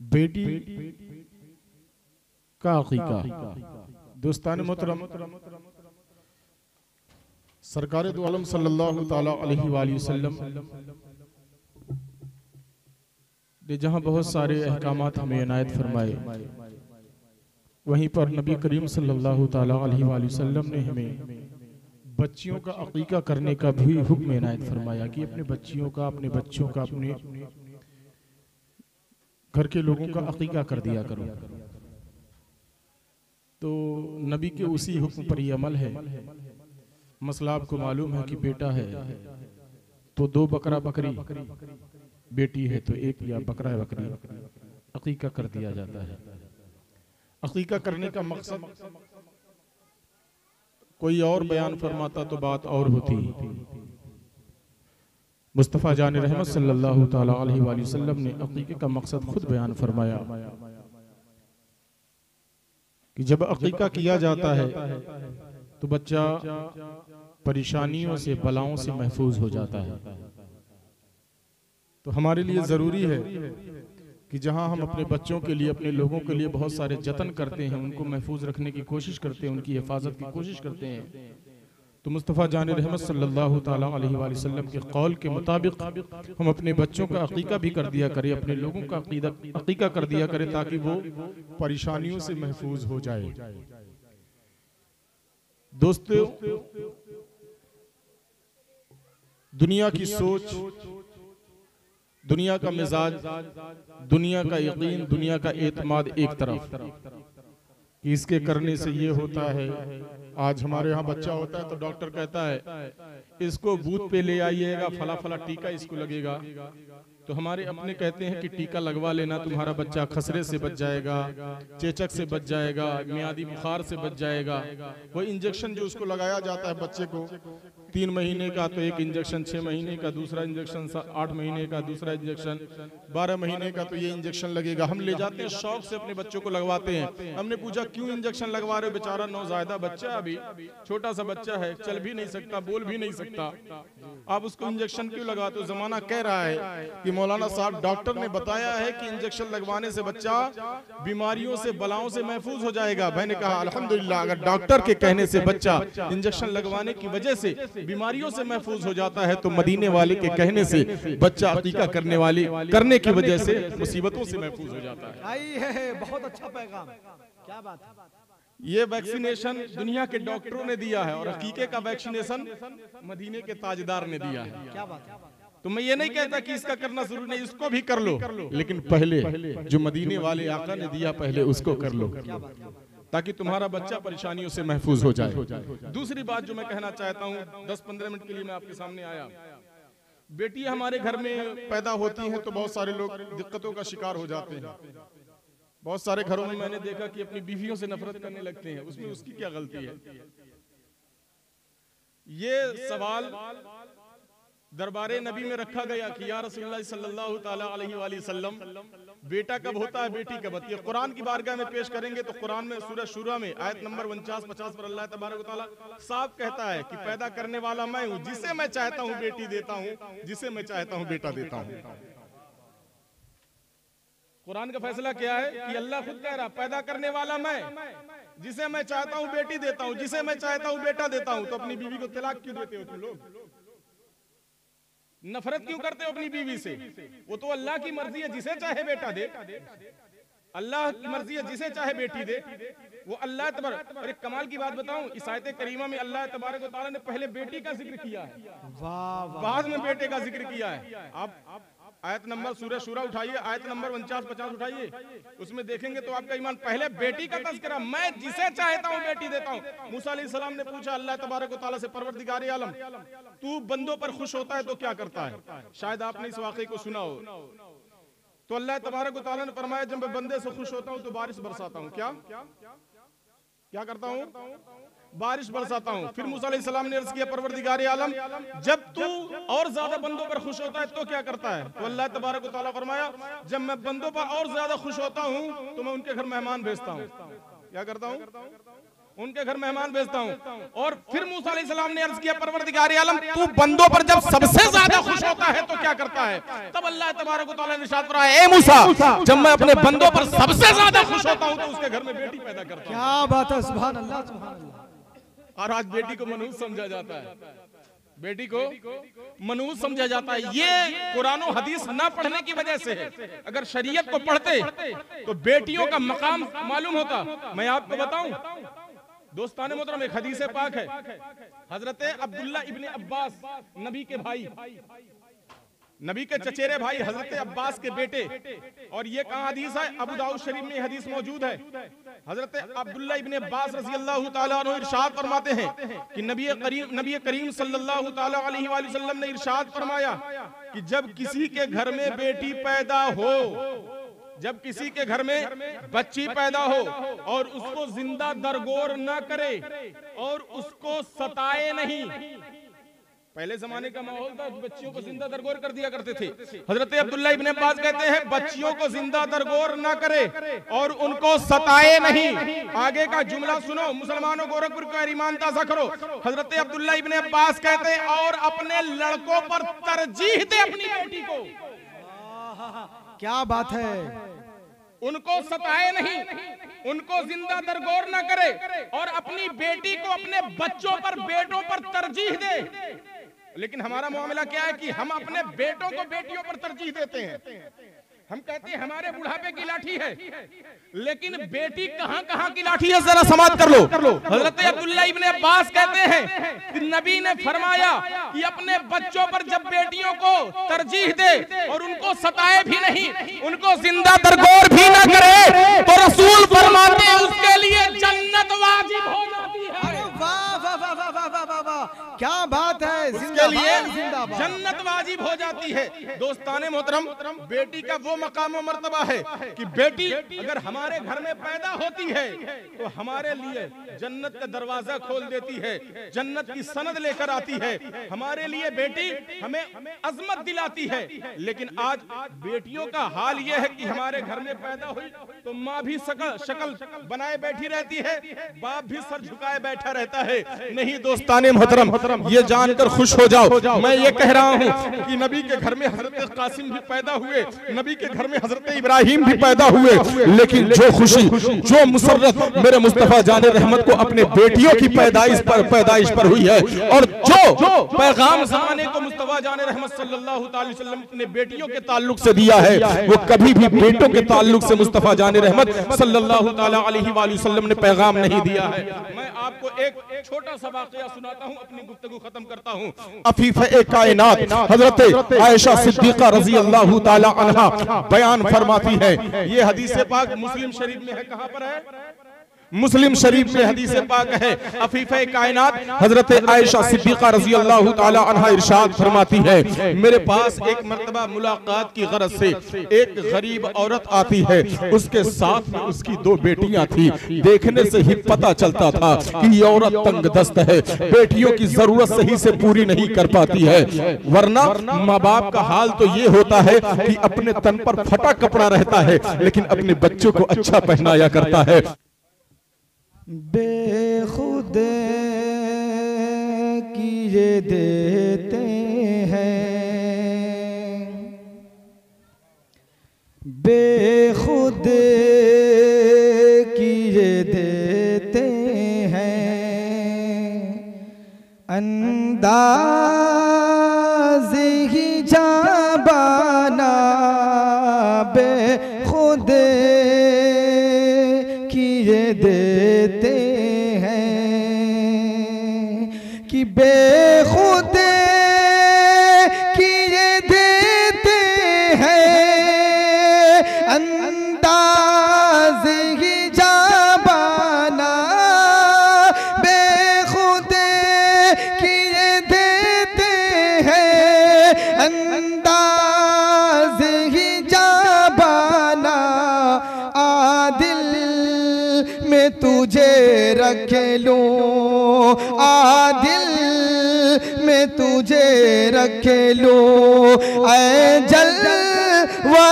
बेटी का अकीका। दोस्तान मोहतरम, सरकार दो आलम सल्लल्लाहु ताला अलैहि वसल्लम ने जहाँ बहुत सारे अहकामात हमें इनायत फरमाए, वहीं पर नबी करीम सल्लल्लाहु ताला अलैहि वसल्लम ने हमें बच्चियों का अकीका करने का भी हुक्म इनायत फरमाया कि अपने बच्चियों का, अपने बच्चों का, अपने घर के लोगों का अकीका कर दिया करो। तो नबी के उसी हुक्म पर ही अमल है। मसला आपको मालूम है कि बेटा है तो 2 बकरा बकरी, बेटी है तो 1 या बकरा बकरी अकीका कर दिया जाता है। अकीका करने का मकसद कोई और बयान फरमाता तो बात और होती। मुस्तफ़ा जान रहमत सल्लल्लाहु ताला अलैहि वसल्लम ने अकीके का मकसद खुद बयान फरमाया कि जब अकीका किया जाता है तो बच्चा परेशानियों से, बलाओं से महफूज हो जाता है। तो हमारे लिए ज़रूरी है कि जहां हम अपने बच्चों के लिए, अपने लोगों के लिए बहुत सारे जतन करते हैं, उनको महफूज रखने की कोशिश करते हैं, उनकी हिफाजत की कोशिश करते हैं, तो मुस्तफ़ा जान रहमत सल्लल्लाहु ताला अलैहि वसल्लम के कौल के मुताबिक हम अपने बच्चों का अकीका भी कर दिया करें, अपने लोगों का अकीका कर दिया करें, ताकि वो परेशानियों से महफूज हो जाए। दोस्तों, दुनिया की सोच, दुनिया का मिजाज, दुनिया का यकीन, दुनिया का एतमाद एक तरफ कि इसके करने से ये होता है। आज हमारे यहाँ बच्चा होता है तो डॉक्टर कहता है इसको बूथ पे ले आइएगा, फला फला टीका इसको लगेगा। तो हमारे अपने कहते हैं कि टीका लगवा लेना, तुम्हारा बच्चा खसरे से बच जाएगा, चेचक से बच जाएगा, मियादी बुखार से बच जाएगा। वो इंजेक्शन जो उसको लगाया जाता है बच्चे को, 3 महीने का तो एक इंजेक्शन, 6 महीने का दूसरा इंजेक्शन, 8 महीने का दूसरा इंजेक्शन, 12 महीने का तो ये इंजेक्शन लगेगा। हम ले जाते हैं, शौक से अपने बच्चों को लगवाते हैं। हमने पूछा क्यों इंजेक्शन लगवा रहे हो? बेचारा नौज़ायदा बच्चा, अभी छोटा सा बच्चा है, चल भी नहीं सकता, बोल भी नहीं सकता, आप उसको इंजेक्शन क्यों लगाते हो? जमाना कह रहा है कि मौलाना साहब डॉक्टर ने बताया है कि इंजेक्शन लगवाने से बच्चा बीमारियों से, बलाओं से महफूज हो जाएगा। मैंने कहा अल्हम्दुलिल्लाह, अगर डॉक्टर के कहने से बच्चा इंजेक्शन लगवाने की वजह से बीमारियों से महफूज हो जाता है, तो मदीने वाले के कहने से बच्चा अकीका करने की वजह से मुसीबतों से महफूज हो जाता है। बहुत अच्छा पैगाम, क्या बात है। ये वैक्सीनेशन दुनिया के डॉक्टरों ने दिया है और अकीके का वैक्सीनेशन मदीने के ताजदार ने दिया है। क्या बात है। तो मैं ये नहीं कहता कि इसका करना जरूरी नहीं, इसको भी कर लो, लेकिन पहले जो मदीने वाले आका ने दिया पहले उसको कर लो, ताकि तुम्हारा बच्चा परेशानियों से महफूज हो जाए। दूसरी बात जो मैं कहना चाहता हूँ, 10-15 मिनट के लिए मैं आपके सामने आया। बेटी हमारे घर में पैदा होती हैं तो बहुत सारे लोग दिक्कतों का शिकार हो जाते हैं। बहुत सारे घरों में मैंने देखा कि अपनी बीवियों से नफरत करने लगते हैं। उसमें उसकी क्या गलती है? ये सवाल दरबारे नबी में रखा गया कि या रसूलुल्लाह सल्लल्लाहु ताला अलैहि वसल्लम, बेटा कब होता है, बेटी कब होती है? कुरान की बारगाह में पेश करेंगे तो कुरान में सूरह शूरा में आयत नंबर 49-50 पर अल्लाह तबारक व तआला साफ कहता है कि पैदा करने वाला मैं हूं, जिसे मैं चाहता हूं बेटी देता हूं, जिसे मैं चाहता हूं बेटा देता हूं। कुरान का फैसला क्या है कि अल्लाह खुद कह रहा पैदा करने वाला मैं, जिसे मैं चाहता हूं बेटी देता हूं, जिसे मैं चाहता हूं बेटा देता हूं। तो अपनी बीवी को तलाक क्यों देते हो तुम लोग? नफरत क्यों करते हो अपनी बीवी से? वो तो अल्लाह की मर्जी है, जिसे चाहे बेटा दे। अल्लाह की मर्जी है, जिसे चाहे बेटी दे। वो अल्लाह तबारक। और एक कमाल की बात बताऊं, इस आयत करीमा में अल्लाह तबारक व तआला ने पहले बेटी का जिक्र किया है, बाद में बेटे का जिक्र किया है। आप आयत नंबर सूरह शूरा उठाइए, आयत नंबर 49-50 उठाइए, उसमें देखेंगे तो आपका ईमान पहले बेटी का तज़किरा, मैं जिसे चाहता हूं बेटी देता हूं। मूसा अलैहिस्सलाम ने पूछा अल्लाह तबारक व तआला से, परवरदिगार आलम, तू बंदों पर खुश होता है तो क्या करता है? शायद आपने इस वाक़े को सुना हो। तो अल्लाह तबारक व तआला ने फरमाया, जब मैं बंदे से खुश होता हूं तो बारिश बरसाता हूं। क्या करता हूं? बारिश बरसाता हूं। फिर मूसा अलैहिस्सलाम ने अर्ज किया, परवरदिगार आलम, जब तू और ज्यादा बंदों पर खुश होता है तो क्या करता है? तो अल्लाह तबारक व तआला फरमाया, जब मैं बंदों पर और ज्यादा खुश होता हूं तो मैं उनके घर मेहमान भेजता हूं। क्या करता हूं? उनके घर मेहमान भेजता हूं। और फिर मूसा अलैहिस्सलाम ने अर्ज किया, परवरदिगार आलम, तू बंदों पर जब सबसे ज्यादा खुश होता है तो क्या करता है? तब अल्लाह तबारक व तआला ने इरशाद फरमाया, ए मूसा, जब मैं अपने बंदों पर सबसे ज्यादा खुश होता हूं तो उसके घर में बेटी पैदा करता हूं। क्या बात है, सुभान अल्लाह, सुभान अल्लाह। और आज बेटी को मनहूस समझा जाता है, बेटी को मनहूस समझा जाता है। ये कुरान और हदीस ना पढ़ने की वजह से है। अगर शरीयत को पढ़ते तो बेटियों का मकाम मालूम होता। मैं आपको बताऊं दोस्ताने मोहतरम, एक हदीस पाक है, हजरत अब्दुल्ला इब्ने अब्बास, नबी के भाई, नबी के चचेरे भाई हजरत अब्बास के बेटे। और ये कहाँ हदीस है? अबू दाऊद शरीफ में हदीस मौजूद है। हजरत अब्दुल्ला इब्ने अब्बास रज़ी अल्लाह ताला अन्हु इरशाद फरमाते हैं कि नबी करीम सल्लल्लाहु ताला अलैहि वसल्लम ने इरशाद फरमाया कि जब किसी के घर में बेटी पैदा हो, जब किसी के घर में बच्ची पैदा हो और उसको जिंदा दरगोर न करे और उसको सताए नहीं। पहले जमाने का माहौल था, बच्चियों को जिंदा दरगोर कर दिया करते थे। हजरत अब्दुल्ला इब्ने अब्बास कहते हैं, बच्चियों को जिंदा दरगोर न करे और उनको सताए नहीं। आगे का जुमला सुनो, मुसलमानों गोरखपुर का ईमान ताज़ा करो। हजरत अब्दुल्ला इब्ने अब्बास कहते हैं, और अपने लड़कों पर तरजीह दे अपनी बेटी को। क्या बात है, उनको सताए नहीं, उनको जिंदा दरगोर न करे और अपनी बेटी को अपने बच्चों पर, बेटों पर तरजीह दे। लेकिन हमारा मामला क्या है कि हम अपने बेटों को बेटियों पर तरजीह देते हैं। हम कहते हैं हमारे बुढ़ापे की लाठी है, लेकिन बेटी कहां कहां की लाठी है, जरा समाप्त कर लो। हजरत अब्दुल्ला इब्ने अब्बास कहते हैं कि नबी ने फरमाया कि अपने बच्चों पर जब बेटियों को तरजीह दे और उनको सताए भी नहीं, उनको जिंदा दरगोर भी ना करे, तो रसूल फरमाते हैं उसके लिए जन्नत वाजिब हो जाती है। अरे वाह वाह वाह वाह वाह वाह वाह, क्या बात है, उसके लिए जन्नत वाजिब हो जाती है। दोस्ताने मोहतरम, बेटी का वो मकाम और मर्तबा है कि बेटी अगर हमारे घर में पैदा होती है तो हमारे लिए जन्नत का दरवाजा खोल देती है, जन्नत की सनद लेकर आती है। हमारे लिए बेटी हमें अजमत दिलाती है। लेकिन आज बेटियों का हाल यह है कि हमारे घर में पैदा हुई तो माँ भी शक्ल बनाए बैठी रहती है, बाप भी सर झुकाए बैठा रहता है। नहीं दोस्ताने मोहतरम, ये जानकर खुश हो जाओ, मैं ये कह रहा हूँ कि नबी के घर में हजरत कासिम भी पैदा हुए, नबी के घर में हजरत इब्राहिम भी पैदा हुए, लेकिन जो खुशी, जो मुसर्रत मेरे मुस्तफा जाने रहमत को अपने बेटियों की पैदाइश पर हुई है, और जो पैगाम ज़माने को मुस्तफा जाने रहमत सल्लल्लाहु अलैहि वसल्लम अपने बेटियों के ताल्लुक से दिया है, वो कभी भी बेटों के ताल्लुक से मुस्तफा जाने रहमत सल्लल्लाहु अलैहि वसल्लम ने पैगाम नहीं दिया है। मैं आपको एक छोटा सा वाक़या सुनाता हूँ, अपनी गुफ्तगू खत्म करता हूँ। अफीफ़े कायनात हजरत आयशा सिद्दीक़ा रज़ी अल्लाहु ताला अन्हा बयान फरमाती है, ये हदीस पाक मुस्लिम शरीफ में है। कहाँ पर है? मुस्लिम शरीफ में हदीस पाक है। अफीफ़े कायनात हजरत आयशा सिद्दीक़ा रज़ी अल्लाहु ताला अन्हा इरशाद फरमाती है, मेरे पास एक मर्तबा मुलाकात की गरज से एक गरीब औरत आती है, उसके साथ में उसकी दो बेटियां थी। देखने से ही पता चलता था कि ये औरत तंगदस्त है, बेटियों की जरूरत सही से पूरी नहीं कर पाती है। वरना माँ बाप का हाल तो ये होता है कि अपने तन पर फटा कपड़ा रहता है, लेकिन अपने बच्चों को अच्छा पहनाया करता है। बेखुद किए देते हैं, बेखुद किए देते हैं, अंदाज़ ही जाबाना बेखुद किए देते हैं, कि बेखुद किए देते हैं, अंदाज़ ही जाबाना बेखुद किए देते हैं, अंदाज़ ही जाबाना आदिल में तुझे रख लूं, आदिल में तुझे रख लूं, ऐ जलवा